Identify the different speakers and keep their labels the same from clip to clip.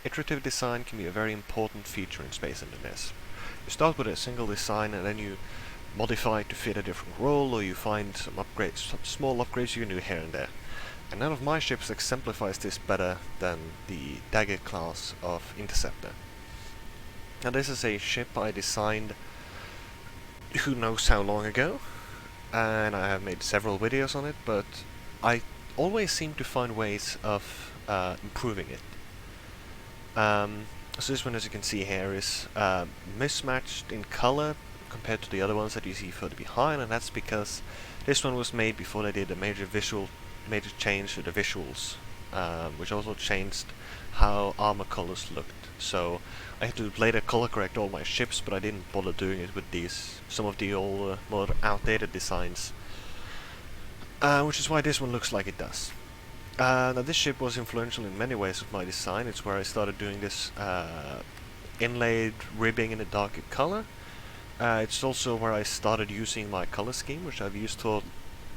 Speaker 1: iterative design can be a very important feature in Space Engineers. You start with a single design and then you modify it to fit a different role, or you find some upgrades, some small upgrades you can do here and there. And none of my ships exemplifies this better than the Dagger class of Interceptor. Now this is a ship I designed who knows how long ago, and I have made several videos on it, but I always seem to find ways of improving it. So this one, as you can see here, is mismatched in color compared to the other ones that you see further behind, and that's because this one was made before they did a major change to the visuals, which also changed how armor colors looked. So I had to later color correct all my ships, but I didn't bother doing it with some of the old, more outdated designs, which is why this one looks like it does. Now this ship was influential in many ways of my design. It's where I started doing this inlaid ribbing in a darker color. It's also where I started using my color scheme, which I've used for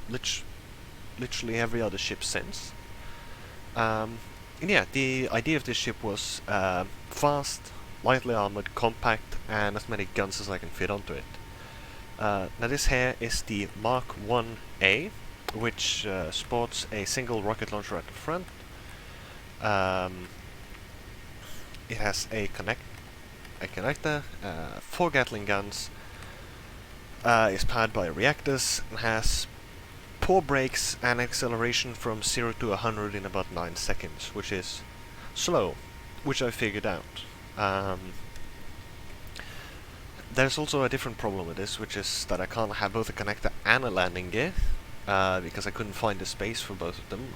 Speaker 1: literally every other ship since. And yeah, the idea of this ship was fast, lightly armored, compact, and as many guns as I can fit onto it. Now this here is the Mark 1A, which sports a single rocket launcher at the front. It has a connector, 4 Gatling guns, is powered by reactors, and has poor brakes and acceleration from 0 to 100 in about 9 seconds, which is slow, which I figured out. There's also a different problem with this, which is that I can't have both a connector and a landing gear, because I couldn't find the space for both of them.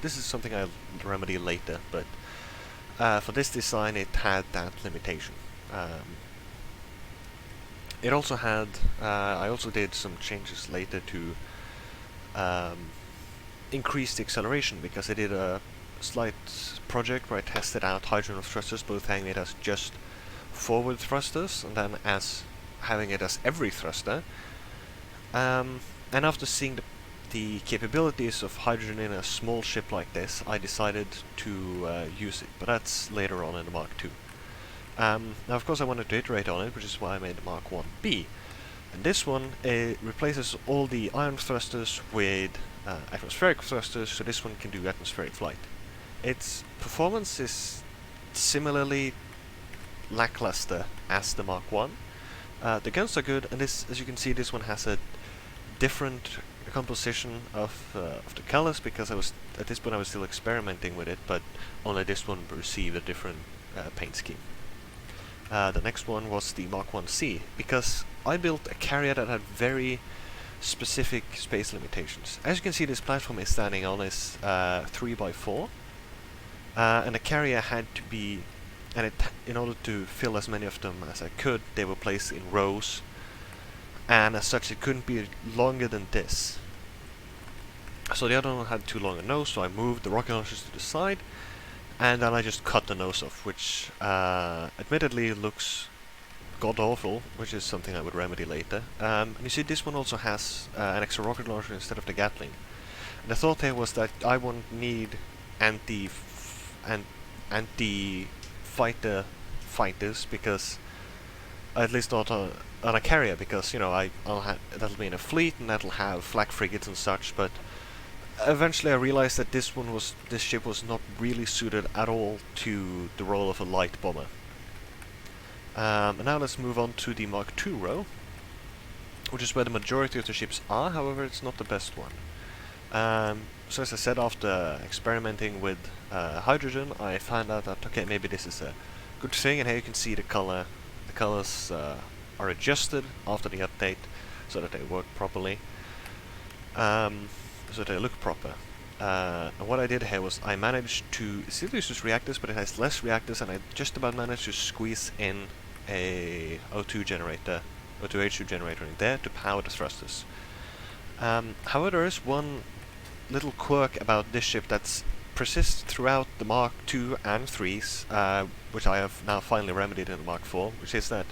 Speaker 1: This is something I'll remedy later, but for this design it had that limitation. It also had, I also did some changes later to increase the acceleration, because I did a slight project where I tested out hydrogen thrusters, both having it as just forward thrusters and then as having it as every thruster. And after seeing the capabilities of hydrogen in a small ship like this, I decided to use it, but that's later on in the Mark II. Now of course I wanted to iterate on it, which is why I made the Mark 1B. And this one replaces all the ion thrusters with atmospheric thrusters, so this one can do atmospheric flight. Its performance is similarly lackluster as the Mark I. The guns are good, and this, as you can see, this one has a different composition of the colors, because at this point I was still experimenting with it, but only this one received a different paint scheme. The next one was the Mark 1C, because I built a carrier that had very specific space limitations. As you can see, this platform is standing on is 3x4, and the carrier had to be, in order to fill as many of them as I could, they were placed in rows, and as such it couldn't be longer than this. So the other one had too long a nose, so I moved the rocket launchers to the side, and then I just cut the nose off, which admittedly looks god-awful, which is something I would remedy later. And you see, this one also has an extra rocket launcher instead of the Gatling. And the thought here was that I won't need anti-fighter fighters, because at least not on a carrier, because, you know, that'll be in a fleet and that'll have flak frigates and such. But eventually I realized that this ship was not really suited at all to the role of a light bomber. And now let's move on to the Mark II row, which is where the majority of the ships are. However, it's not the best one. So as I said, after experimenting with hydrogen, I found out that, okay, maybe this is a good thing, and here you can see the colors are adjusted after the update so that they work properly, so they look proper. And what I did here was I managed to still use reactors, but it has less reactors, and I just about managed to squeeze in a O2 H2 generator in there to power the thrusters. However, there is one little quirk about this ship that persists throughout the Mark II and IIIs, which I have now finally remedied in the Mark IV, which is that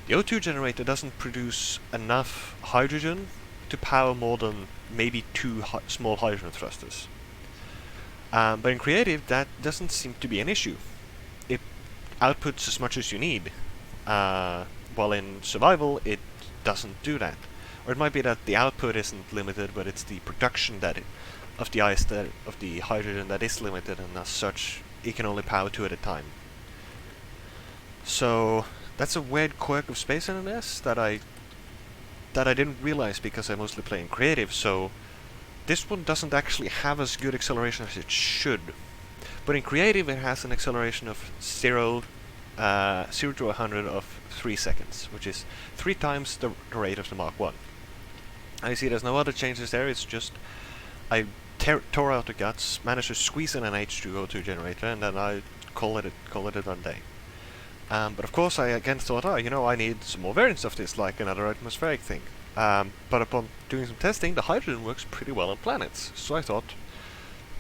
Speaker 1: the O2 generator doesn't produce enough hydrogen to power more than maybe 2 small hydrogen thrusters. But in creative, that doesn't seem to be an issue. it outputs as much as you need. While in survival, it doesn't do that. Or it might be that the output isn't limited, but it's the production of the ice of the hydrogen that is limited, and as such, it can only power 2 at a time. So that's a weird quirk of Space NNS that I didn't realize because I mostly play in creative. So this one doesn't actually have as good acceleration as it should. But in creative, it has an acceleration of 0 to 100 of 3 seconds, which is 3 times the rate of the Mark 1. I see there's no other changes there, it's just I tore out the guts, managed to squeeze in an H2O2 generator, and then I call it a done day. But of course I again thought, oh, you know, I need some more variants of this, like another atmospheric thing. But upon doing some testing, the hydrogen works pretty well on planets, so I thought,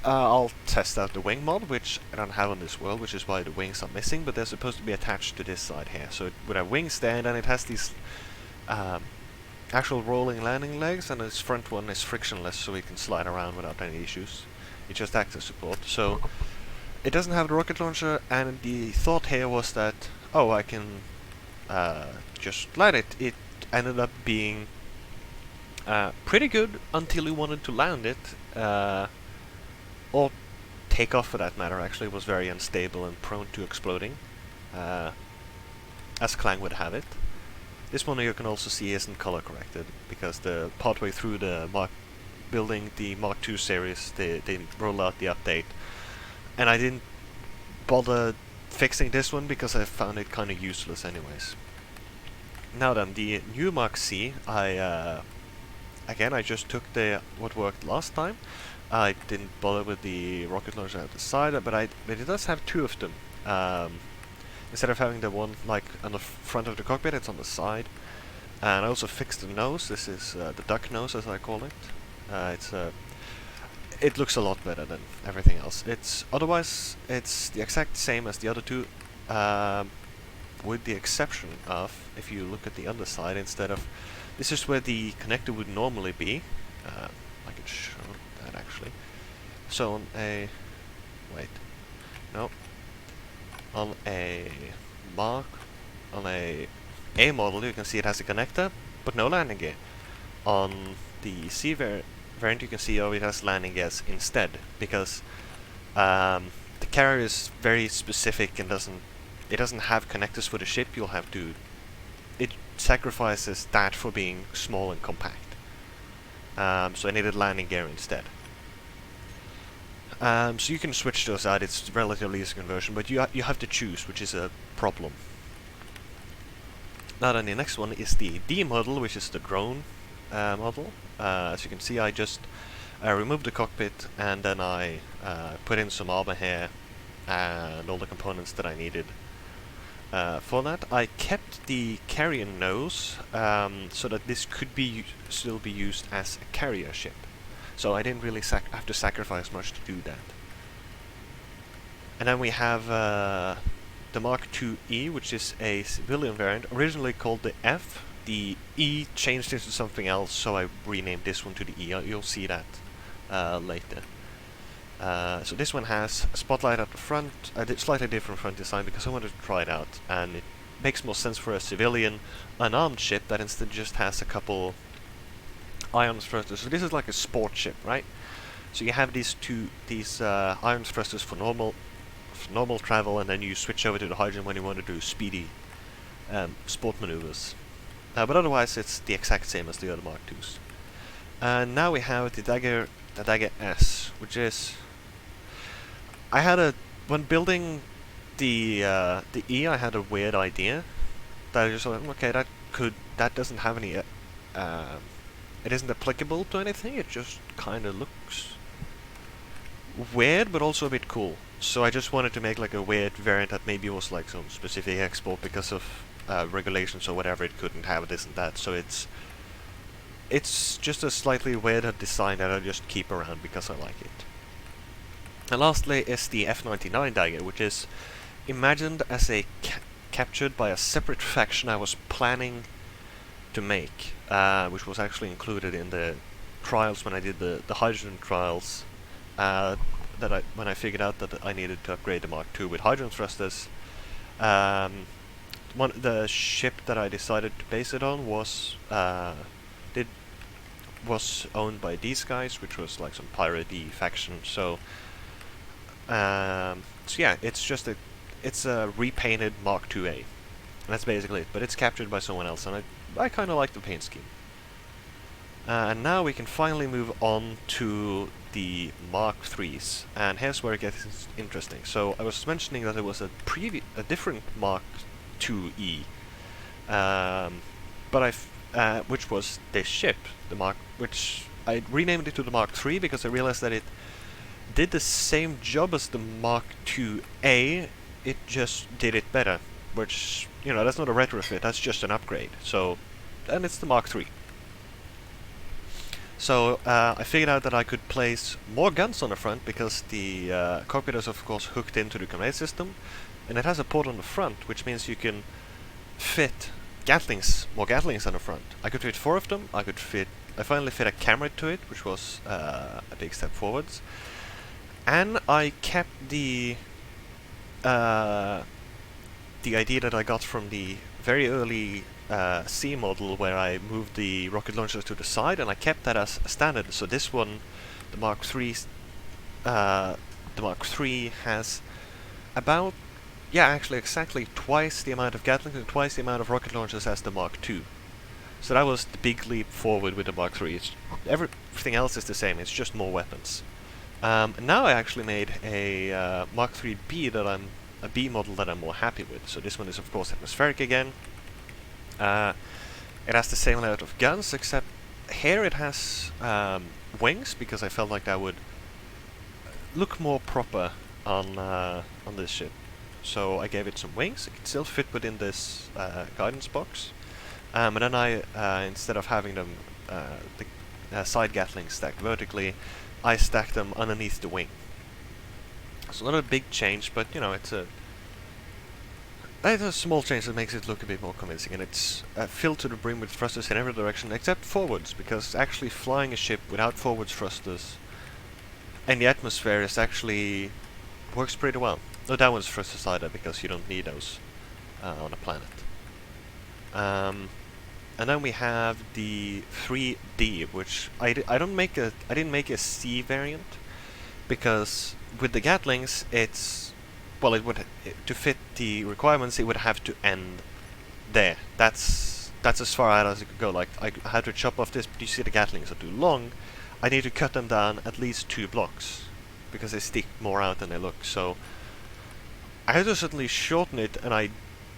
Speaker 1: I'll test out the wing mod, which I don't have on this world, which is why the wings are missing, but they're supposed to be attached to this side here. So it would have wings there, and then it has these actual rolling landing legs, and this front one is frictionless, so it can slide around without any issues. It just acts as support. So it doesn't have the rocket launcher, and the thought here was that, oh, I can just land it. It ended up being pretty good until you wanted to land it. Or take off for that matter. Actually, it was very unstable and prone to exploding, as Clang would have it. This one you can also see isn't color corrected, because the partway through the building the Mark II series, they rolled out the update, and I didn't bother fixing this one because I found it kind of useless anyways. Now then, the new Mark C, I just took what worked last time. I didn't bother with the rocket launcher at the side, but it does have 2 of them. Instead of having the one like on the front of the cockpit, it's on the side. And I also fixed the nose. This is the duck nose, as I call it. It looks a lot better than everything else. Otherwise it's the exact same as the other 2, with the exception of, if you look at the underside, instead of, this is where the connector would normally be. I can show that actually. So on a A model, you can see it has a connector, but no landing gear. On the C variant, you can see it has landing gears instead, because the carrier is very specific and it doesn't have connectors for the ship. It sacrifices that for being small and compact. So I needed landing gear instead. So you can switch those out. It's relatively easy conversion, but you have to choose, which is a problem. Now then, the next one is the D model, which is the drone model. As you can see, I just removed the cockpit, and then I put in some armor here and all the components that I needed. For that, I kept the carrier nose, so that this could still be used as a carrier ship. So I didn't really have to sacrifice much to do that. And then we have the Mark IIe, which is a civilian variant, originally called the F. The E changed into something else, so I renamed this one to the E. You'll see that later. So this one has a spotlight at the front, a slightly different front design, because I wanted to try it out, and it makes more sense for a civilian unarmed ship that instead just has a couple ion thrusters. So this is like a sport ship, right? So you have these ion thrusters for normal travel, and then you switch over to the hydrogen when you want to do speedy sport maneuvers. But otherwise it's the exact same as the other Mark IIs. And now we have the Dagger S, which is, when building the E, I had a weird idea that I just thought, okay, that doesn't have any it isn't applicable to anything. It just kind of looks weird, but also a bit cool. So I just wanted to make like a weird variant that maybe was like some specific export because of regulations or whatever. It couldn't have this and that. So it's just a slightly weirder design that I just keep around because I like it. And lastly is the F-99 Dagger, which is imagined as captured by a separate faction I was planning to make, which was actually included in the trials when I did the hydrogen trials. When I figured out that I needed to upgrade the Mark II with hydrogen thrusters, The ship that I decided to base it on was owned by these guys, which was like some pirate-y faction. So yeah, it's a repainted Mark IIA. And that's basically it. But it's captured by someone else, and I kind of like the paint scheme. And now we can finally move on to the Mark IIIs, and here's where it gets interesting. So I was mentioning that there was a different Mark IIe, which was this ship, which I renamed it to the Mark III because I realized that it did the same job as the Mark IIA. It just did it better, which, you know, that's not a retrofit, that's just an upgrade. So, and it's the Mark III. So I figured out that I could place more guns on the front because the cockpit is of course hooked into the conveyor system, and it has a port on the front, which means you can fit more Gatlings on the front. I could fit 4 of them. I finally fit a camera to it, which was a big step forwards. And I kept the idea that I got from the very early C model, where I moved the rocket launchers to the side, and I kept that as standard. So this one, the Mark III has about, actually exactly twice the amount of Gatlings and twice the amount of rocket launchers as the Mark II. So that was the big leap forward with the Mark III. Everything else is the same, it's just more weapons. Now I actually made a Mark IIIB a B model that I'm more happy with. So this one is of course atmospheric again. It has the same layout of guns, except here it has wings, because I felt like that would look more proper on this ship. So I gave it some wings. It can still fit within this guidance box. And then I, instead of having them the side Gatlings stacked vertically, I stacked them underneath the wing. It's not a big change, but you know, it's a small change that makes it look a bit more convincing, and it's filled to the brim with thrusters in every direction except forwards, because actually flying a ship without forwards thrusters in the atmosphere works pretty well. No, that one's thrusters either, because you don't need those on a planet. And then we have the 3D, which I didn't make a C variant, because with the Gatlings to fit the requirements, it would have to end there. That's as far out as it could go. Like, I had to chop off this, but you see the Gatlings are too long. I need to cut them down at least 2 blocks, because they stick more out than they look. So I had to certainly shorten it, and I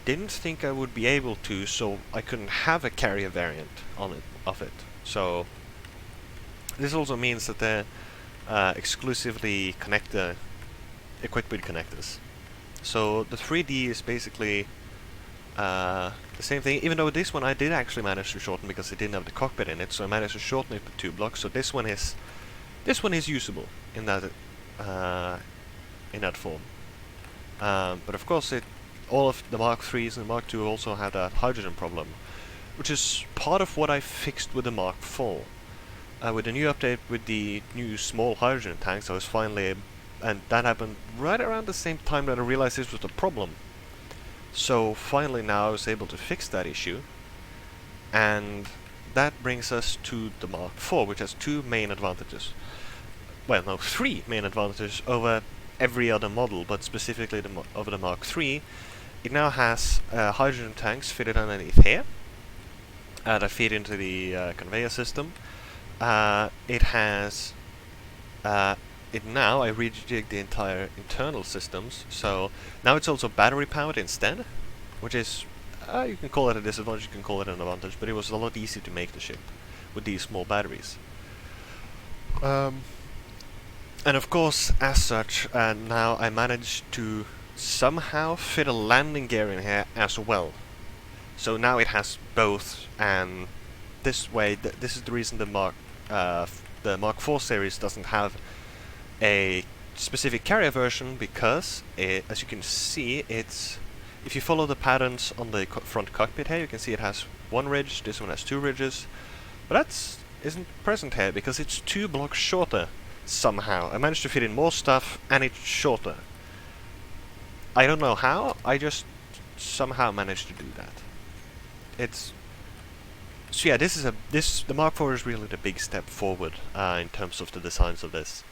Speaker 1: didn't think I would be able to, so I couldn't have a carrier variant of it. So this also means that they're exclusively equipped with connectors. So the 3D is basically the same thing, even though this one I did actually manage to shorten because it didn't have the cockpit in it, so I managed to shorten it with 2 blocks. So this one is usable in that form. But of course, all of the Mark IIIs and the Mark II also had that hydrogen problem, which is part of what I fixed with the Mark IV. With the new update with the new small hydrogen tanks, I was finally and that happened right around the same time that I realized this was the problem. So finally now I was able to fix that issue, and that brings us to the Mark IV, which has 2 main advantages. Well, no, 3 main advantages over every other model, but specifically over the Mark III. It now has hydrogen tanks fitted underneath here that feed into the conveyor system. It has now I rejigged the entire internal systems, so now it's also battery powered instead, which is, you can call it a disadvantage, you can call it an advantage, but it was a lot easier to make the ship with these small batteries. And of course, as such, now I managed to somehow fit a landing gear in here as well. So now it has both, and this way, this is the reason the Mark IV series doesn't have a specific carrier version, because as you can see, if you follow the patterns on the front cockpit here, you can see it has 1 ridge, this one has 2 ridges, but that isn't present here because it's 2 blocks shorter somehow. I managed to fit in more stuff and it's shorter. I don't know how, I just somehow managed to do that. It's so yeah. The Mark IV is really the big step forward in terms of the designs of this.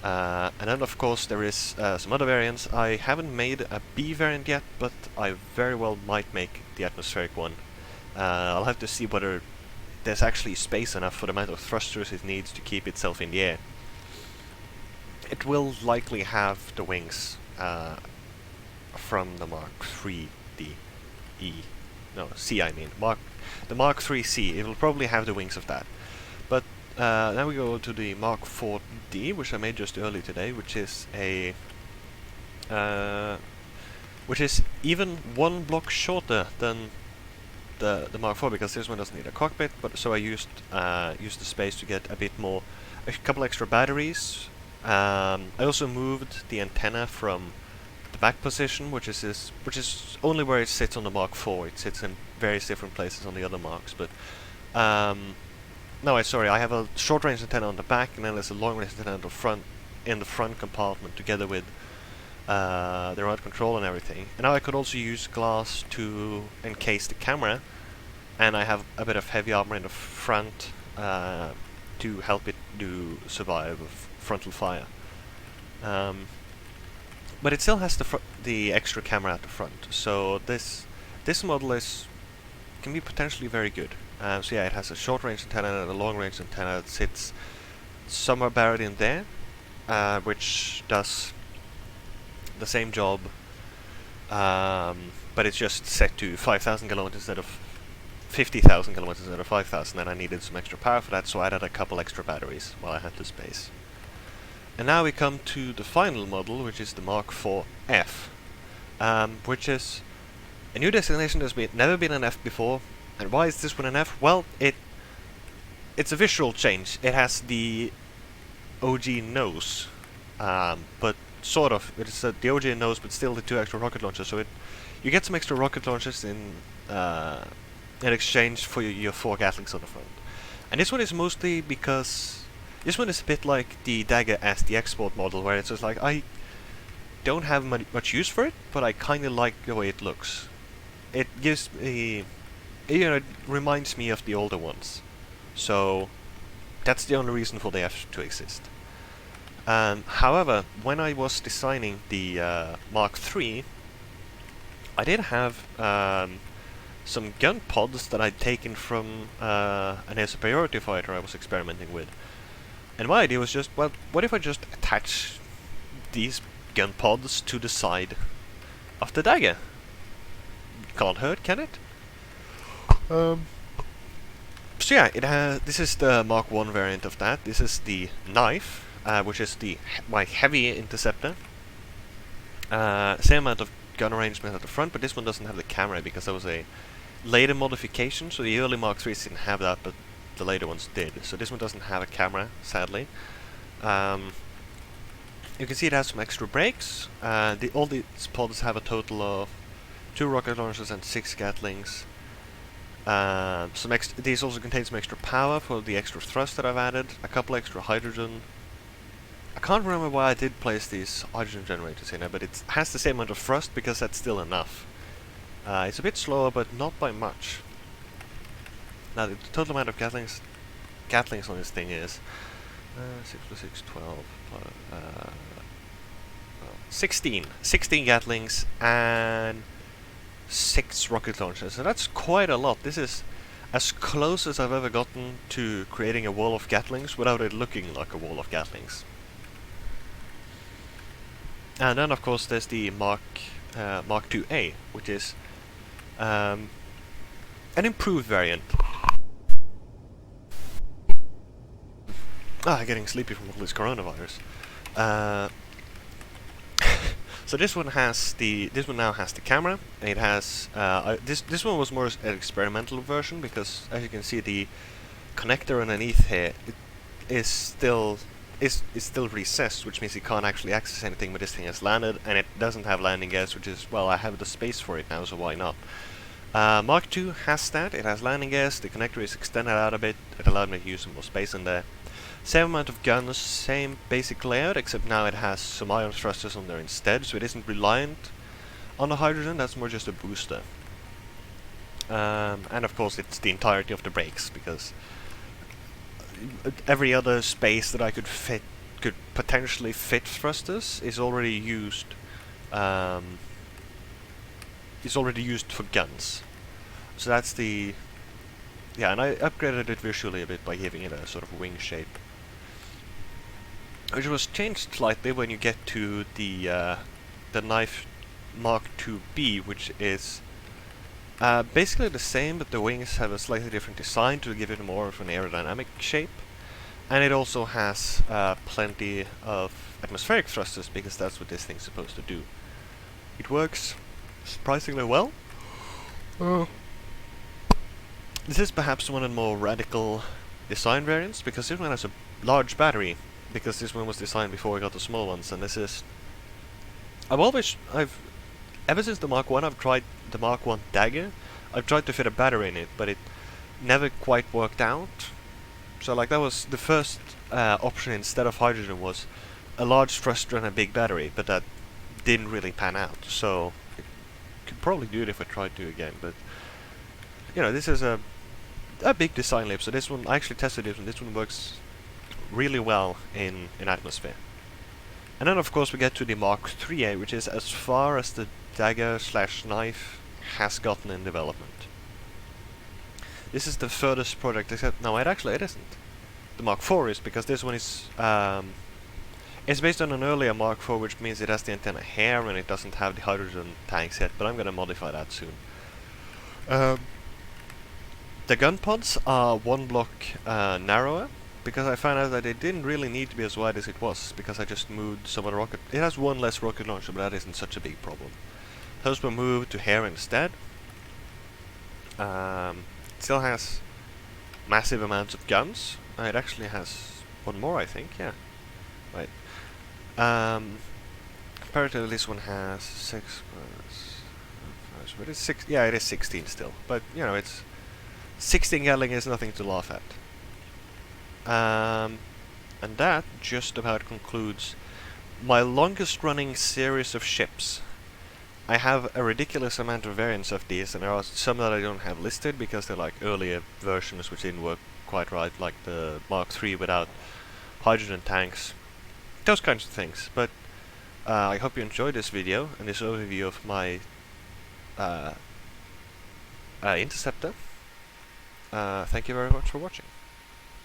Speaker 1: And then of course there is some other variants. I haven't made a B variant yet, but I very well might make the atmospheric one. I'll have to see whether there's actually space enough for the amount of thrusters it needs to keep itself in the air. It will likely have the wings from the Mark III C I mean. The Mark III C, it will probably have the wings of that. But now we go to the Mark IV-D, which I made just early today, which is even one block shorter than the Mark IV, because this one doesn't need a cockpit. But so I used the space to get a couple extra batteries. I also moved the antenna from the back position, which is only where it sits on the Mark IV. It sits in various different places on the other Marks, but no, sorry, I have a short-range antenna on the back, and then there's a long-range antenna in the front compartment, together with the remote control and everything. And now I could also use glass to encase the camera, and I have a bit of heavy armor in the front to help it survive frontal fire. But it still has the extra camera at the front, so this model can be potentially very good. So yeah, it has a short-range antenna and a long-range antenna that sits somewhere buried in there, which does the same job, but it's just set to 5,000 kilometers instead of 50,000 kilometers instead of 5,000, and I needed some extra power for that, so I added a couple extra batteries while I had the space. And now we come to the final model, which is the Mark IV F, which is a new designation. There's never been an F before. And why is this one an F? Well, it's a visual change. It has the OG nose, but sort of. It's the OG nose, but still the 2 extra rocket launchers. So you get some extra rocket launchers in exchange for your 4 Gatlings on the front. And this one is mostly because this one is a bit like the Dagger as the export model, where it's just like, I don't have much use for it, but I kind of like the way it looks. It gives me, it reminds me of the older ones. So that's the only reason for the F to exist. However, when I was designing the Mark III, I did have some gun pods that I'd taken from an air superiority fighter I was experimenting with. And my idea was just, well, what if I just attach these gun pods to the side of the Dagger? Can't hurt, can it? So yeah, this is the Mark I variant of that. This is the knife, which is my heavy interceptor. Same amount of gun arrangement at the front, but this one doesn't have the camera because that was a later modification. So the early Mark IIIs didn't have that, but the later ones did. So this one doesn't have a camera, sadly. You can see it has some extra brakes. All these pods have a total of 2 rocket launchers and 6 Gatlings. These also contain some extra power for the extra thrust that I've added. A couple extra hydrogen. I can't remember why I did place these hydrogen generators in there, but it has the same amount of thrust because that's still enough. It's a bit slower, but not by much. Now the total amount of Gatlings on this thing is 6 plus 6, 12, 16 Gatlings and 6 rocket launchers. So that's quite a lot. This is as close as I've ever gotten to creating a wall of Gatlings without it looking like a wall of Gatlings. And then of course there's the Mark II-A, which is an improved variant. Getting sleepy from all this coronavirus. So this one now has the camera. And it has this one was more an experimental version because, as you can see, the connector underneath here is still recessed, which means you can't actually access anything. But this thing has landed, and it doesn't have landing gears, which is, well, I have the space for it now, so why not? Mark II has that. It has landing gears. The connector is extended out a bit. It allowed me to use some more space in there. Same amount of guns, same basic layout, except now it has some ion thrusters on there instead, so it isn't reliant On the hydrogen, that's more just a booster. And of course it's the entirety of the brakes, because every other space that I could potentially fit thrusters is already used. Is already used for guns. So that's the... Yeah, and I upgraded it visually a bit by giving it a sort of wing shape, which was changed slightly when you get to the knife Mark IIB, which is basically the same, but the wings have a slightly different design to give it more of an aerodynamic shape. And it also has plenty of atmospheric thrusters, because that's what this thing's supposed to do. It works surprisingly well. This is perhaps one of the more radical design variants, because this one has a large battery, because this one was designed before we got the small ones, and this is... ever since the Mark 1 I've tried the Mark 1 Dagger. I've tried to fit a battery in it, but it never quite worked out. So like that was the first option instead of hydrogen, was a large thruster and a big battery, but that didn't really pan out. So I could probably do it if I tried to again, but you know, this is a big design leap. So this one, I actually tested this one. This one works really well in atmosphere. And then of course we get to the Mark 3A, which is as far as the Dagger/knife has gotten in development. This is the furthest project, except no, it isn't. The Mark 4 is, because this one is it's based on an earlier Mark 4, which means it has the antenna here and it doesn't have the hydrogen tanks yet. But I'm gonna modify that soon. The gun pods are one block narrower, because I found out that it didn't really need to be as wide as it was, because I just moved some of the rocket... It has one less rocket launcher, but that isn't such a big problem. Those were moved to here instead. Still has massive amounts of guns. It actually has one more, I think, yeah. Right. Comparatively, this one has 6... but it's 6... Yeah, it is 16 still. But, you know, it's... 16 Gatling is nothing to laugh at. And that just about concludes my longest running series of ships. I have a ridiculous amount of variants of these, and there are some that I don't have listed because they're like earlier versions which didn't work quite right, like the Mark III without hydrogen tanks, those kinds of things. But I hope you enjoyed this video and this overview of my Interceptor. Thank you very much for watching.